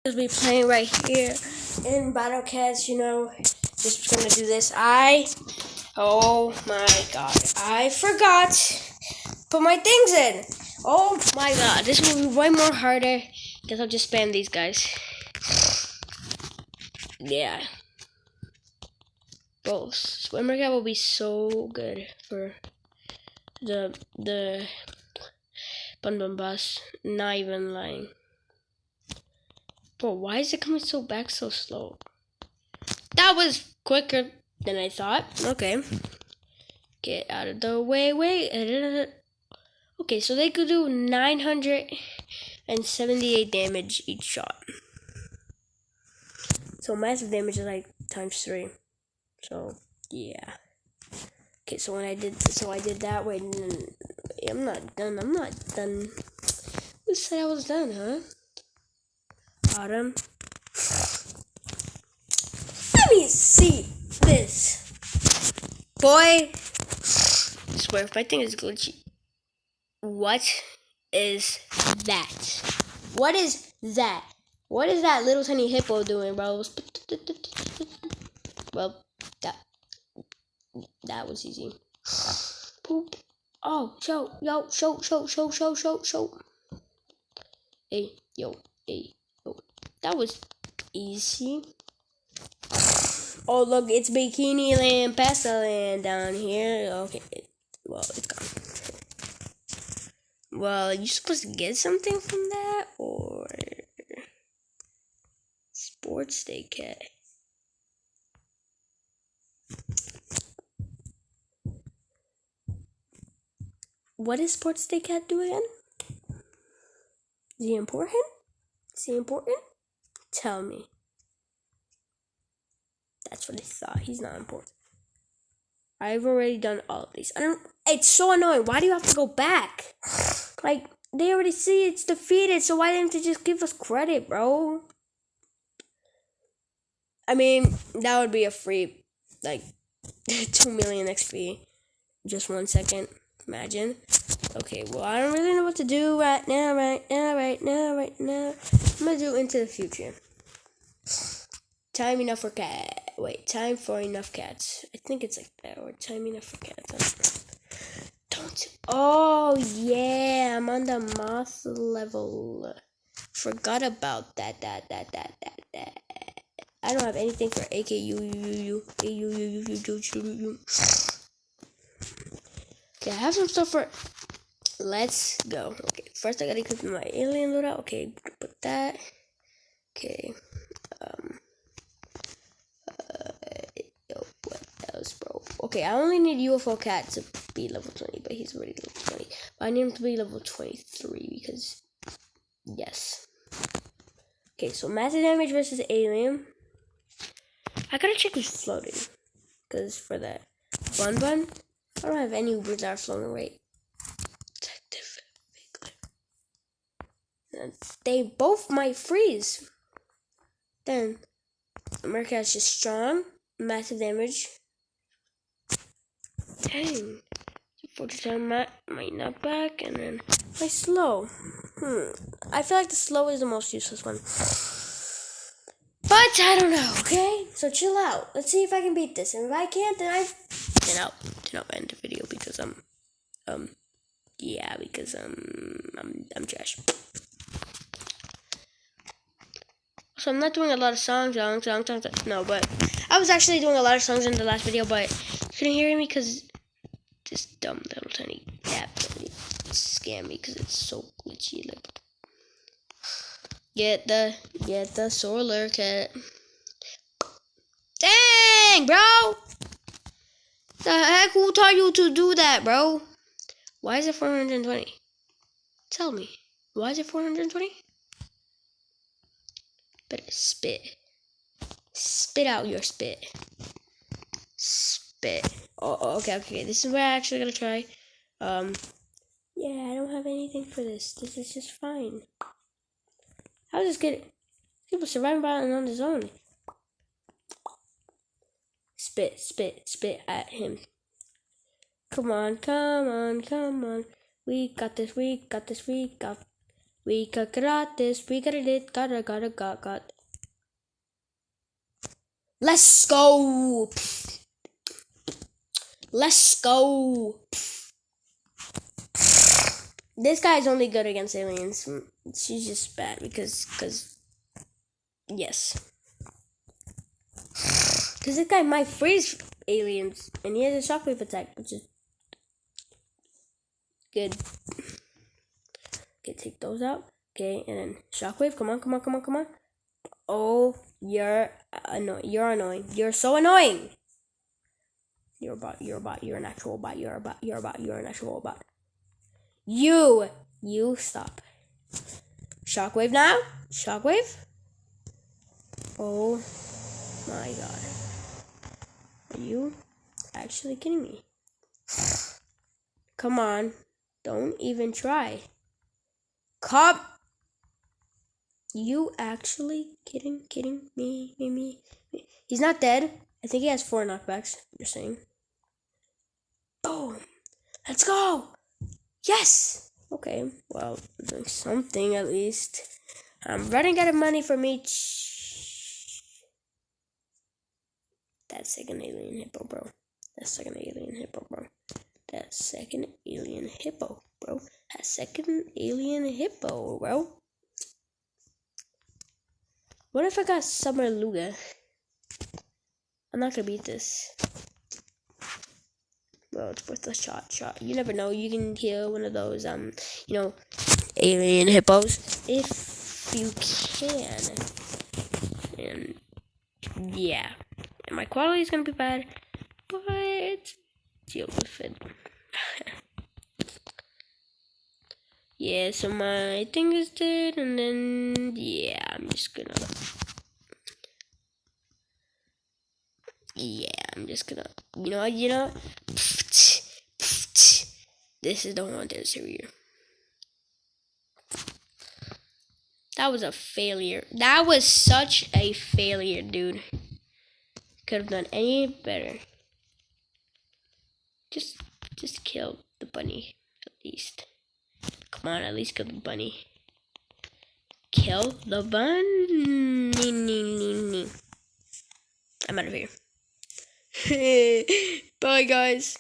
Just be playing right here in Battle Cats, you know. Just gonna do this. Oh my god, I forgot put my things in. Oh my god, this will be way more harder. Guess I'll just spam these guys. Yeah. Bro, swimmer cat will be so good for the Bun Bus. Not even lying. Bro, why is it coming back so slow? That was quicker than I thought. Okay. Get out of the way. Wait. Okay, so they could do 978 damage each shot. So massive damage is like ×3. So yeah. Okay, so I did that. Wait, I'm not done. Who said I was done, huh? Autumn. Let me see this. Boy. I swear if my thing is glitchy. What is that? What is that? What is that little tiny hippo doing, bro? Well, that was easy. Poop. Oh, show. Hey, yo. That was easy. Oh, look, it's Bikini Land, Pasta Land down here. Okay, well, it's gone. Well, are you supposed to get something from that, or Sports Day Cat? What is Sports Day Cat doing? Is he important? Tell me. That's what I thought. He's not important. I've already done all of these. It's so annoying. Why do you have to go back? Like, they already see it's defeated, so why didn't you just give us credit, bro? I mean, that would be a free, like, 2 million XP. Just 1 second. Imagine. Okay, well, I don't really know what to do right now. I'm gonna do Into the Future. Time enough for cat. Wait, time for enough cats. I think it's like that, or time enough for cats. Don't. Oh yeah, I'm on the moth level. Forgot about that. I don't have anything for AKU. Okay, I have some stuff for. Let's go. Okay, first I gotta equip my alien loadout. Okay, put that. Okay. What else, bro? Okay, I only need UFO Cat to be level 20, but he's already level 20. But I need him to be level 23 because, yes. Okay, so massive damage versus alien. I gotta check who's floating, because for that Bun, I don't have any Ubers that are floating right. Detective Bigler. They both might freeze. Then America is just strong. Massive damage. Dang. Fortune might not back, and then my slow. I feel like the slow is the most useless one. But I don't know, okay? So chill out. Let's see if I can beat this. And if I can't, then I'll end the video because I'm trash. So I'm not doing a lot of songs. No, but I was actually doing a lot of songs in the last video, but you couldn't hear me because this dumb little tiny app scammed me because it's so glitchy. Like, get the solar cat. Dang, bro! The heck? Who taught you to do that, bro? Why is it 420? Tell me. Why is it 420? Better spit. Spit out your spit. Spit. Oh, okay. This is where I actually gotta try. Yeah, I don't have anything for this. This is just fine. How is this good? People surviving by on his own. Spit at him. Come on. We got this. We got this. We got it. Got. Let's go. Let's go. This guy's only good against aliens. She's just bad because yes. Because this guy might freeze aliens, and he has a shockwave attack, which is good. Okay, take those out. Okay, and then shockwave. Come on. Oh, you're annoying. You're annoying. You're so annoying. You're a bot. You're an actual bot. You're an actual bot. You stop. Shockwave now. Shockwave. Oh my god. Are you actually kidding me? Come on. Don't even try. Come. You actually kidding me? He's not dead. I think he has 4 knockbacks. You're saying. Boom. Let's go. Yes. Okay. Well, doing something at least. I'm running out of money from each. That second alien hippo, bro. That second alien hippo, bro. That second alien hippo, bro. That second alien hippo, bro. What if I got Summer Luga? I'm not gonna beat this. Well, it's worth a shot. You never know. You can kill one of those, alien hippos if you can. And yeah, and my quality is gonna be bad, but deal with it. Yeah, so my thing is dead, and then yeah, I'm just gonna. You know. This is the haunted serial. That was a failure. That was such a failure, dude. Could have done any better. Just kill the bunny, at least. Come on, at least kill the bunny. Kill the bunny. I'm out of here. Bye, guys.